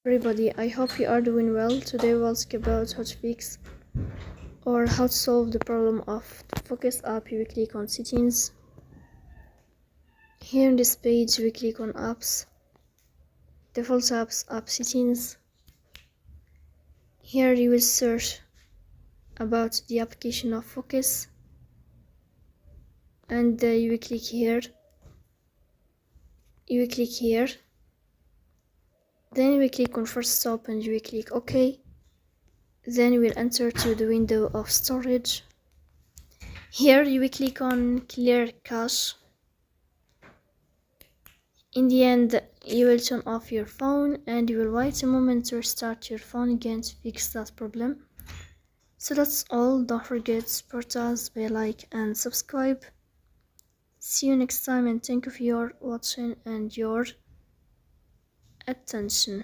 Everybody, I hope you are doing well. Today we'll speak about how to fix or how to solve the problem of the Focus app. You click on settings. Here in this page we click on apps, default apps, app settings. Here you will search about the application of Focus and you will click here. Then you will click on first stop and you will click OK. Then you will enter to the window of storage. Here you will click on clear cache. In the end, you will turn off your phone and you will wait a moment to restart your phone again to fix that problem. So that's all. Don't forget to support us by like and subscribe. See you next time and thank you for your watching and your attention.